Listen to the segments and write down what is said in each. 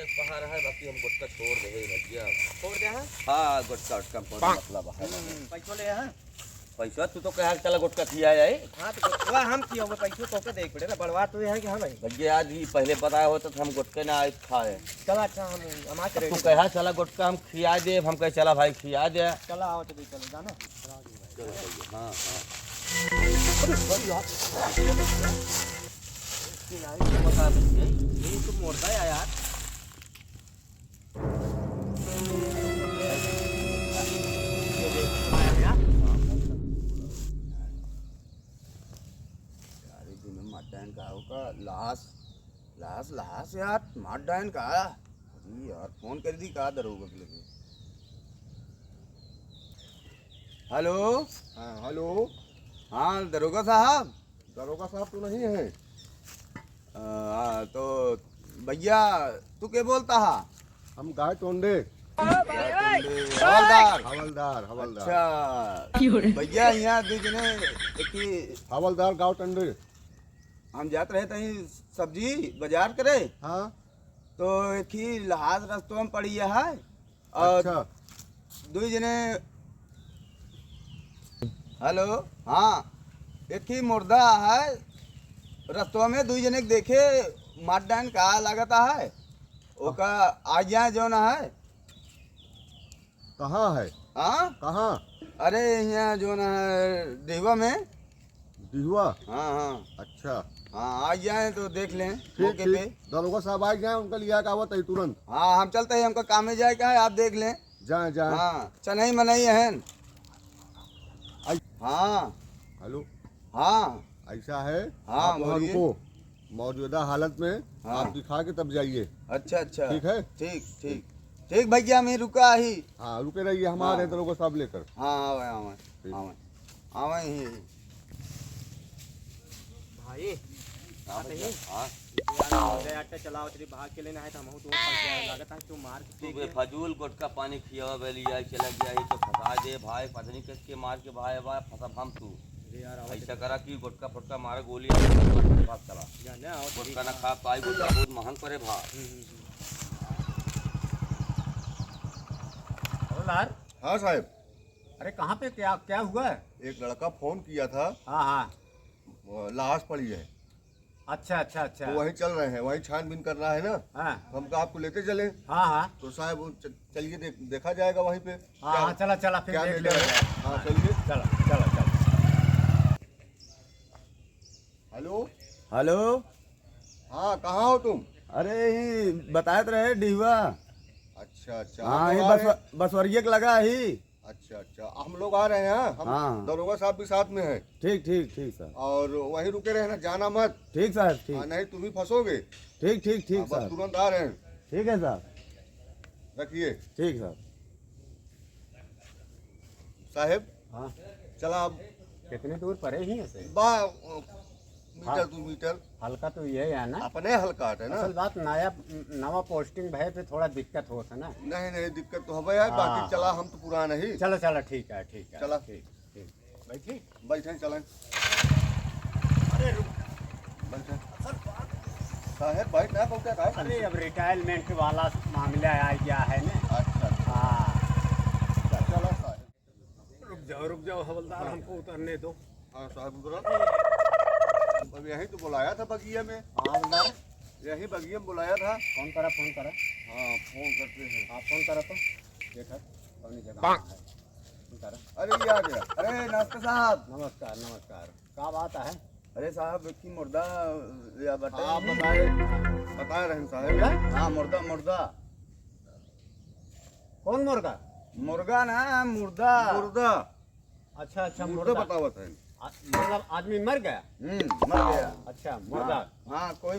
पहाड़ है बाकी हम गुटका छोड़ दे भैया। छोड़ दे हां। हां गुटका उटका कोई मतलब है। पैसो ले हां। पैसा तू तो कहा चला गुटका खिया जाए। हां तो गुटका हम कियो में पैसो तो के देख पड़े ना बड़वा तू है कि हां भाई। भैया आज ही पहले बताया हो तो हम गुटके ना आए खाए। चला अच्छा हम आ करे। तू कहा चला गुटका हम खिया दे हम कहे चला भाई खिया दे। चला आओ तो चलो जाना। चलो हां हां। ये तो मोड़ता है यार। मटन का होगा लाश लाश लाश यार मटन का यार फोन कर दी कहा दरोगा के लिए। हेलो हाँ हेलो। हाँ दरोगा साहब। दरोगा साहब तो नहीं है। तो भैया तू क्या बोलता है? हम गाय टोंडे हवलदार हवलदार हवलदार। अच्छा भैया यहाँ देखने हवलदार गाँव टंडे। हम जाते रहे तहीं सब्जी बाजार करे। हाँ तो एक ही लहाज रस्तों में पड़ी है और अच्छा। दो जने हेलो हाँ एक ही मुर्दा है रस्तों में दो जने देखे मार डाइन का लगता है ओका आज्ञा जो ना है। कहाँ है? हाँ कहाँ? अरे यहाँ जो ना है देवा में। दिहुआ? हाँ हाँ अच्छा हाँ आ जाए तो देख लें ठीक मौके पे। ठीक। दरोगा साहब आ गए उनका लिया का आवत है तुरंत। हाँ हम चलते हैं हमका काम में जाए का है आप देख लें। जाए जाए। हाँ चनई मनई है। हाँ हेलो हाँ ऐसा है हाँ, आप वहाँ बोलिए। रुको मौजूदा हालत में हाँ। आप दिखा के तब जाइए। अच्छा अच्छा ठीक है? ठीक ठीक ठीक भैया मैं रुका ही। हाँ रुके रहिए हम आ रहे हैं दरोगा साहब लेकर। हाँ आवे आवे ठीक। आवे आवे ही। भाई हाँ भैया हाँ यार चलाओ तेरी भाग के लेना है तो हम तो लागत है तू मार तू बेफजूल गुटका पानी खिया बेली आई चला गया ही तो फंसा दे भाई पता नहीं किसके मार के भाई भाई फंसा हम तू ऐसा करा कि गुटका फटका मारे गोली भाग चला जाना आओ गुटका ना खा पाई गुटका बहुत महंग पड़े भा। हवलदार। हाँ साहब। अरे कहाँ पे क्या क्या हुआ है? एक लड़का फोन किया था हाँ हाँ लाश पड़ी है अच्छा अच्छा अच्छा तो वहीं चल रहे हैं वहीं छानबीन करना है ना। हाँ हम कहा आपको लेते चले हाँ हाँ तो साहब चलिए देखा जाएगा वहीं पे हाँ हाँ चला चला फिर क्या देख लेना ले। है। हाँ चलिए। चला चला चला। हेलो हेलो हाँ कहाँ हो तुम? अरे ही बताए तो रहे डिहुआ। अच्छा अच्छा हाँ हम ही लोग आ रहे हैं। बसवरिये के लगा ही। अच्छा अच्छा हम लोग आ रहे हैं हम हाँ। दरोगा साहब भी साथ में है ठीक ठीक ठीक सर और वहीं रुके रहना जाना मत। ठीक सर हाँ, ठीक नहीं तुम ही फंसोगे। ठीक ठीक ठीक हाँ, बस सर तुरंत आ रहे हैं ठीक है सर रखिए ठीक सर। साहब। हाँ चला अब कितने दूर परे ही है से? मीटर 2 मीटर हल्का तो ये है ना अपने हल्का है ना। असल बात नवा पोस्टिंग भय पे थोड़ा दिक्कत होता ना। नहीं नहीं दिक्कत तो हमें है बाकी हाँ। चला हम तो पुराना ही। चलो चलो ठीक है चला। ठीक ठीक बैठिए। बैठे चलें। अरे रुक बैठे साहब बैठ ना पहुंचा का। अरे अब रिटायरमेंट वाला मामला आ गया है ना। अच्छा अच्छा हाँ चला साहब। रुक जाओ हवलदार हमको उतरने दो। हाँ साहब उधर अब यही तो बुलाया था बगिया में। हवलदार यही बगिया में बुलाया था। फोन करा हाँ फोन करते हैं। हाँ फोन करा तो देखा कौन जगह है। फोन करा। अरे ये आ गया। अरे नमस्ते साहब। नमस्कार नमस्कार क्या बात है? अरे साहब की मुर्दा या हाँ बताए आप बता रहे हैं साहब। हाँ मुर्दा मुर्दा कौन मुर्गा? मुर्गा ना मुर्दा मुर्दा अच्छा अच्छा मुर्दा बतावत है। मतलब आदमी मर गया? मर गया। अच्छा मुर्गा। हाँ कोई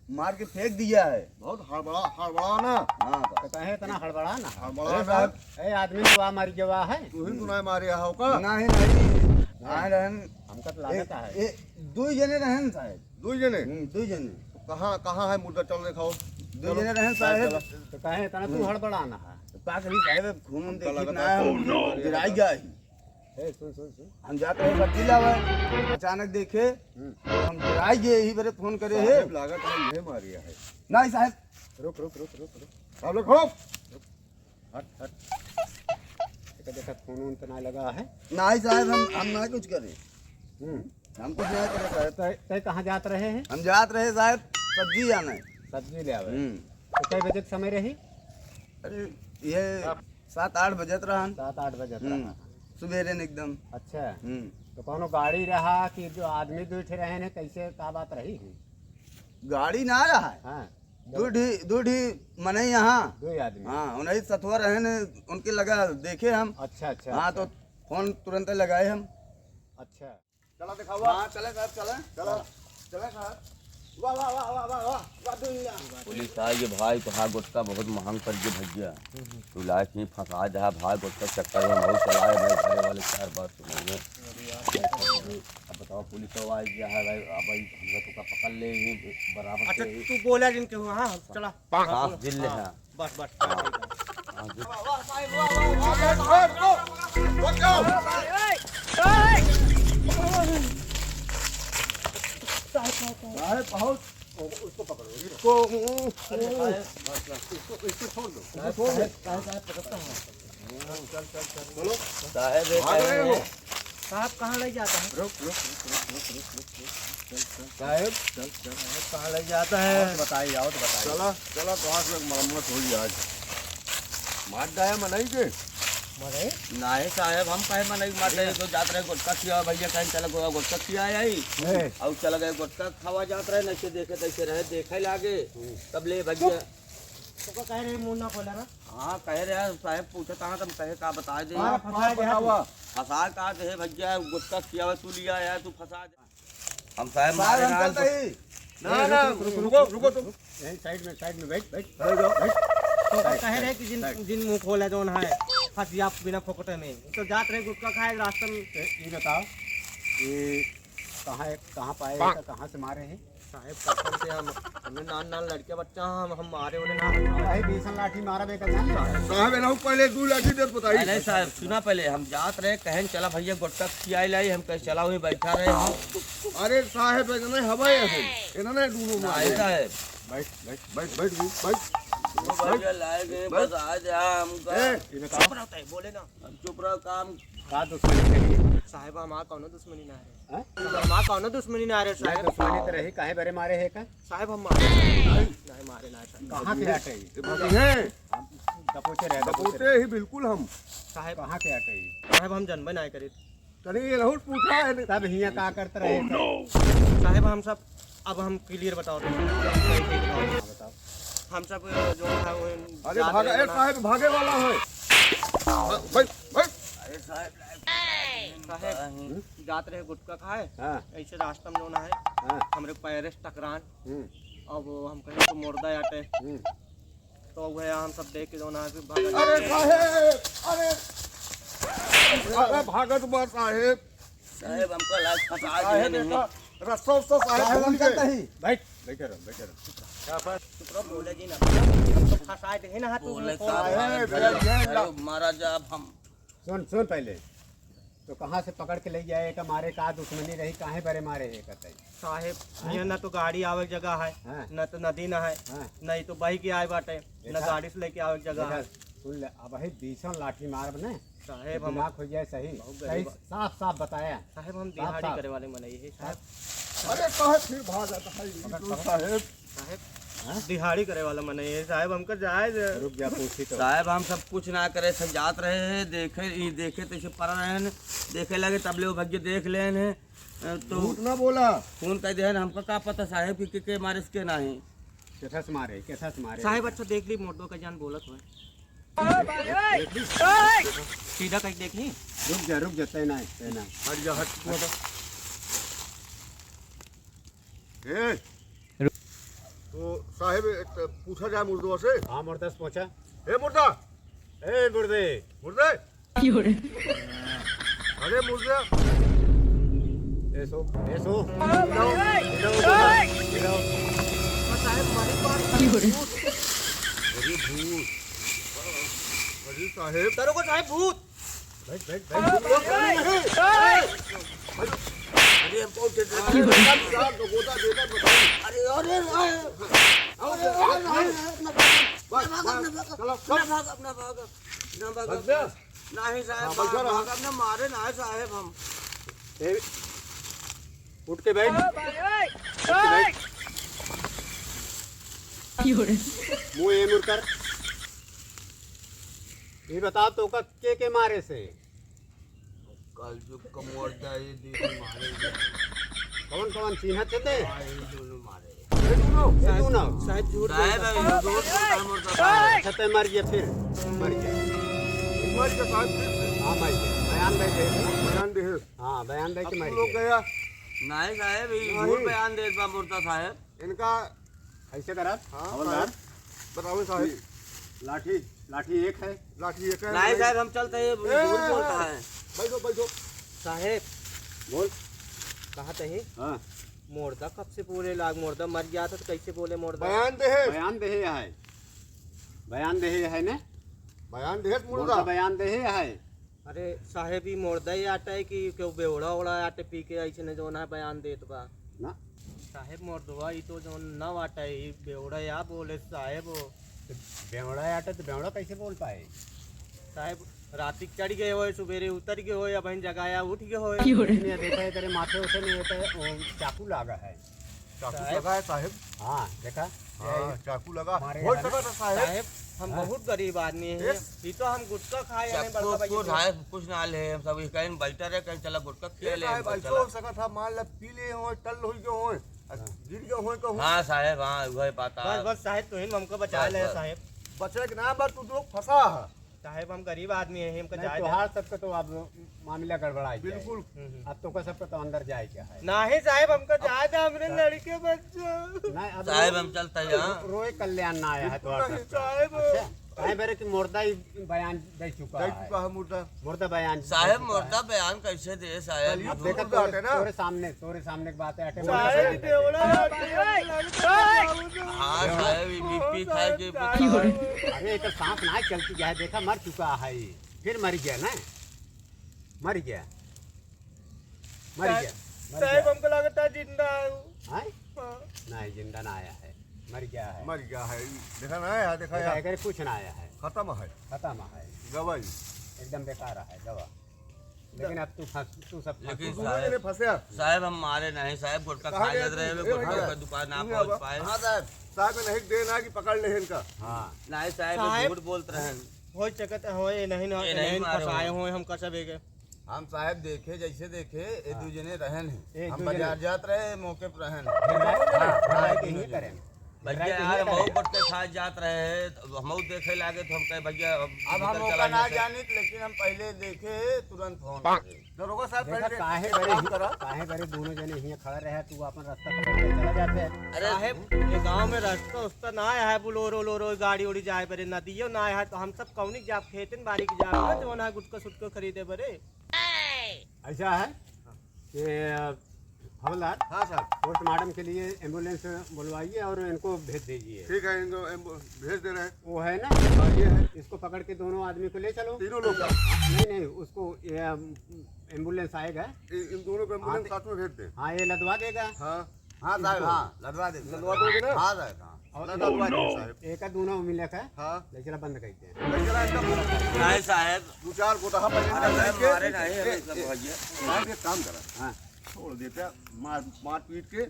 मार के फेंक दिया है। बहुत हड़बड़ा ना। हाँ तो कहे इतना हड़बड़ा ना। हड़बड़ा अरे ना। साहब ए आदमी तो वहाँ मर गया है। तू ही सुनाए मारे हो का। नहीं नहीं आए रहन हमका तो लागत है। दो जने रहन साहब। 2 जने। दो जने कहाँ कहाँ है मुर्दा चल दिखाओ। 2 जने रहन साहब। तो कहे इतना तू हड़बड़ा ना है। पाकरी साहब खून देखी लगा ना था। गिराई गया ही। ए सुन सुन सुन हम जाते हैं सब्जी लावे अचानक देखे तो हम गिराई गए ही मेरे फोन करे है। साहब लागत है ये मारिया है। नहीं साहब रुक रुक रुक रुक रुक साहब रखो। हट हट। देखा खून वून तो ना लगा है। नहीं साहब हम ना कुछ करे, हम्म। हम कुछ नहीं करे साहब। तय कहाँ जात रहे हैं? हम जात रहे साहब सब्जी आने। सब्जी ले आवे। हम्म। तो कई बजे के समय रही? अरे ये 7-8 बजत रहन। 7-8 बजे हम्म। सुबेरे ने एकदम। अच्छा, हम्म। तो कोनो गाड़ी रहा कि जो आदमी बैठे रहे हैं, कैसे का बात रही? गाड़ी ना रहा है, हाँ, दूढ़ी मने यहाँ। दो आदमी। हाँ उन्हीं सतुआ रहे ने, उनके लगा देखे हम। अच्छा अच्छा। हाँ तो फोन तुरंत लगाए हम। अच्छा। चला दिखावा। हाँ चले साहब चले। चला चले साहब। वाह वाह वाह वाह वाह वाह वाह दुनिया। पुलिस आई ये भाई तो हाँ गुटका बहुत महंग कर के भैया तू लायक ही फंसा जा भाई गुटका चक्कर में बहुत चलाए भाई घरे वाले 4 बार सुनेंगे। अब बताओ पुलिस तो आई गया है भाई, अब भाई हम तो का पकड़ ले बराबर अच्छा से तू बोला जिनके हो, हाँ चला हाँ जिले हैं बस बस हाँ जी। साहब बहुत उसको पकड़ो। इसको इसको छोड़ दो। साहब एक भाग रहे हो? साहब कहाँ ले जाता है? रुक रुक रुक रुक रुक रुक रुक। साहब कहाँ ले जाता है? बताइए आओ तो बताइए। चला चला तो आज में मरम्मत हुई आज। मार डाया मनाई के। मरे नहीं साहब हम कहे मन मारते तो जात रहे गुटका खिया भैया कहीं चला गया गुटका खिया आई और चला गए गुटका खावा जात रहे नशे देखे तैसे रहे देखे लागे तब ले भैया तो कह रहे मुंह ना खोला ना। हाँ कह रहे हैं साहब पूछा था तुम कहे का बता दे फंसा का दे भैया गुटका खिया तू लिया है तू फंसा दे हम साहब मारे हम ना चलते ही। ना ना रुको रुको तुम। यहीं साइड में बैठ बैठ बैठ। तो कह रहे कि जिन मुंह खोला जो है फंसिया बिना फोकटे में तो जात रहे गुटका खाए रास्ते में। ये बताओ ये कहाँ पाए हैं, कहाँ से मारे हैं? साहेब कसम से हमें नान लड़के बच्चा हम मारे उन्हें ना। भाई बीसन लाठी मारा बेकर जान लो। साहब इन्हों पहले 2 लाठी देत बताइए। नहीं साहब सुना पहले हम जात रहे कहन चला भैया गुटका खिया लाई हम कहे चला वहीं बैठा रहे हम अरे साहब इन्होंने हवाई है इन्होंने दोनों नहीं साहब बैठ बैठ बैठ बैठ बैठ। भैया लाए गए बस आ जा हमका ये बताओ रहता है बोले ना। हम चुप रहो काम का दुश्मनी करिए? साहेब हमारा कौनो दुश्मनी ना है। हाँ? हमारा कौनो दुश्मनी ना है साहेब। दुश्मनी तो रही, काहे बरे मारे है का? साहेब हम मारे नहीं मारे ना साहेब। कहाँ के हटे? दपोचे रहे पूछते ही बिल्कुल हम। साहेब कहाँ के हटे? साहेब हम जन्म नहीं करे। तनी ये बहुत पूछा है। तब हियाँ का करते रहे? साहेब हम सब अब हम क्लियर बताओ बताओ। हम सब जो है वो अरे भागा ए साहब भागे वाला है। भाई भाई अरे साहब साहेब जात रहे गुटका खाए हाँ ऐसे रास्ता में जोना है हाँ। हमरे पैरे से टकरान हम्म, अब हम कहीं तो मुर्दा आटे हम्म। तो वह हम सब देख के जोना है फिर भागा अरे साहब अरे भागत बा साहब। साहब हमको लाश फंसा साहब दे देखा रस्ता साहब भूल गए। बैठ बैठे रहो। चुप रहो बोले जी ना हम तो फंसाए थे ना हाथ बोले में साहब मारा जा हम सुन पहले तो कहाँ से पकड़ के ले जाए का मारे का दुश्मनी रही काहे बरे मारे है कहते? साहेब यहाँ न तो गाड़ी आवे के जगह है हाँ। न तो नदी न है हाँ। नहीं तो बही के आए बाटे न देखा? गाड़ी से लेके आवे के जगह है। सुन ले अब ही बीसन लाठी मार बने साहेब हम दिमाग हो जाए सही बहुत सही गरीब- साफ साफ बताया। साहेब हम साहब, दिहाड़ी साहब। करे वाले मनाई है साहब। अरे कहे फिर भाग जाता है साहब। साहेब दिहाड़ी करे वाला मनाई है साहेब हमको जाए रुक जा पूछी तो। साहब हम सब कुछ ना करे सब जात रहे हैं देखे तो इसे पर रहे हैं देखे लगे तब ले वो भग्य देख ले हैं तो झूठ ना बोला। फोन कर दे हमको का पता साहब कि के मारे के नहीं कैसा से मारे साहेब अच्छा देख ली मोटो का जान बोलत हुआ सीधा कहीं देख ली। रुक जा तैना हट जा हट। ए तो साहब पूछा जाए मुर्दों से। हाँ मुर्दा से पूछा। ए मुर्दा ए मुर्दे मुर्दे अरे मुर्दा ऐसो साहेब हमारी बात अरे साहब डरो को साहेब भूत बैठ अरे हम पहुंचे गोदा देकर बताइए। अरे नहीं साहब हाँ, बैठो रहो। भागब ना मारे ना साहब हम उठ के बैठ मुंह ये मुड़ कर ये बता तो का के मारे से कल जो कमोरदा ये दीदी मारे कौन कौन चिन्ह थे ते दोनों मारे ये दोनों शायद झूठ साहब ये झूठ बोलता मोरदा साहब अच्छा ते मर गया फिर मर गया मर के साहब फिर से हाँ मर गया बयान दे बयान दे हाँ बयान दे के मर लोग गया गया नहीं साहब ये नहीं। झूठ बयान दे बा मोरता साहब इनका ऐसे करा हाँ हवलदार बताओ साहब लाठी लाठी एक है लाठी एक है नहीं साहब हम चलते हैं झूठ बोलता है बैठो बैठो साहब बोल कहा तही हाँ मोरदा कब से बोले लाग मोरदा मर गया था तो कैसे बोले मोरदा बयान दे बयान दे है बयान दे है ने बयान दे मुर्दा मुर्दा बयान दे है अरे साहेब ही मोरदा ही आटा है कि क्यों बेवड़ा ओड़ा आटे पी के ऐसे ने जो ना बयान देत बा ना साहेब मोरदवा ही तो जो ना आटा है ये बेवड़ा या बोले साहेब वो बेवड़ा आटा तो बेवड़ा कैसे बोल पाए साहेब रातिक चढ़ गए हो सुबेरे उतर गए हो या बहन जगाया उठ गए हो ने देखा है तेरे माथे उसे नहीं होता है वो चाकू लगा है चाकू साहब। लगा है साहब हाँ देखा हाँ चाकू लगा हमारे हो यहाँ सका था साहब साहेब हम बहुत गरीब आदमी हैं ये तो हम गुटखा खाए या नहीं बड़का सबको भैया ढाई कुछ ना ले हम सब कहीं बैठा रहे कहीं चला गुटका खेल ले साहब ऐसा हो सका था मान ला पी ले हो टल हो गए हो गिर गए हो कहूं हाँ साहेब हाँ वही बात बस बस साहेब तो ही हमको बचा ले बस, बस। साहेब बचे के ना बात तू लोग फंसा है साहेब हम गरीब आदमी हैं हमको नहीं जाए त्योहार सबका तो अब मामला गड़बड़ाई बिल्कुल अब तो का सबका तो अंदर जाए क्या है नहीं साहेब हमको जाए था हमने लड़के बच्चा नहीं अब साहेब हम चलते हैं यहाँ रोए कल्याण ना आया है त्योहार सबका साहेब अच्छा कहे बेरे कि मुर्दा ही बयान दे चुका दे है चुका है मुर्दा मुर्दा बयान दे साहेब चुका मुर्दा बयान कैसे दे साहेब चलिए, है। देखा मुर्दा हटे ना। तोरे सामने की बात है हटे साहेब बेवड़ा हाँ साहेब बीपी खाए के अरे ये तो सांस ना चलती जाए देखा मर चुका है ये। फिर मर गया ना मर गया मर गया मर साहेब गया हमको लगता है जिंदा है हैं? नहीं जिंदा ना आया है मर गया है मर गया है देखा ना है देखा देखा यार अगर कुछ ना आया है खत्म है खत्म है गवाई एकदम बेकार है दवा लेकिन अब तू सब लेकिन तू दोनों जने फंसे साहेब हम मारे नहीं साहब गुटका कहाँ खाए गए जाते रहे तुम? गुटका भैया। का दुकान ना तुम पहुंच अब- पाए हाँ साहब साहब नहीं देना कि पकड़ ले इनका हाँ नहीं साहेब साहेब। झूठ बोलते रहे हो सकता है ये नहीं ये नहीं मारे हो। फंसाए हुए हम कसब है हम साहब देखे जैसे देखे ये दू जने रहन ये है हम दू बाजार जने- जात रहे मौके पर रहन नहीं करें भैया यार हम गुटके खाए जात रहे हम देखे लागे तो हम कहे भैया अब हम भीतर मौका चला ना जाते। जाने लेकिन हम पहले देखे तुरंत फोन करे दरोगा साहब देखा पहले काहे काम करा करे दोनों जने यहाँ खड़ा रहे तू अपन रास्ता पकड़ के चला जाते हैं अरे साहेब ये गांव में रास्ता उस्ता ना आया है बुलोरो लोरो गाड़ी उड़ी जाए बरे नदियों ना आया है तो हम सब कौनी जाब खेतन बारी की जाब ना जो ना गुटका सुटका खरीदे बरे ऐसा है कि हवलदार हाँ साहब पोस्टमार्टम के लिए एम्बुलेंस बुलवाइए और इनको भेज दीजिए ठीक है इनको भेज दे रहे हैं वो है ना हाँ, ये है इसको पकड़ के दोनों आदमी को ले चलो तीनों लोग का नहीं नहीं उसको ये एम्बुलेंस आएगा इन दोनों को एम्बुलेंस साथ में भेज दे हाँ ये लदवा देगा हाँ हाँ साहब हाँ लदवा दे लदवा दोगे ना हाँ साहब हाँ और लदवा दे साहब एक का दोनों मिले का हाँ ले चला बंद करते हैं ले चला एकदम नहीं साहेब दो चार गोटा पहले अरे निकाल साहेब मारे के नहीं हमें सब भैया साहब एक काम करा हाँ छोड़ देते मार मार पीट के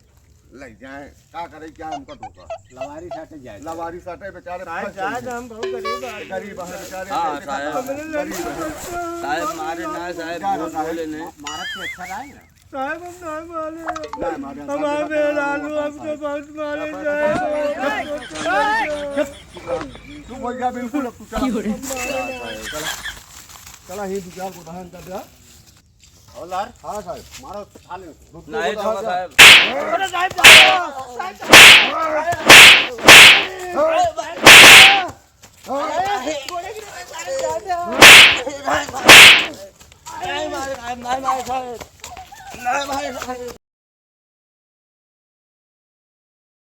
ले जाए क्या करे क्या हमका धोखा लवारी साटे जाए लवारी साटे बेचारे साहेब फंस जाए गए। तो हम बहुत गरीब आदमी गरीब है बेचारे हाँ, देखा साहब। तो गरीब है। साहेब मारे ना साहेब क्या झूठ साहेब? बोले नहीं मारत से अच्छा रहा है ना साहेब हम नहीं मारे नहीं, मारे हैं, हमारे साहब, बेलालू हमको बहुत मारे साहेब तू भैया बिल्कुल अब तू चला चला ही दो चार गोटा है कर दिया हवलदार हाँ साहब मारो खा ले नहीं तो साहेब अरे साहेब नहीं मारे साहेब नहीं मारे साहेब नहीं मारे साहेब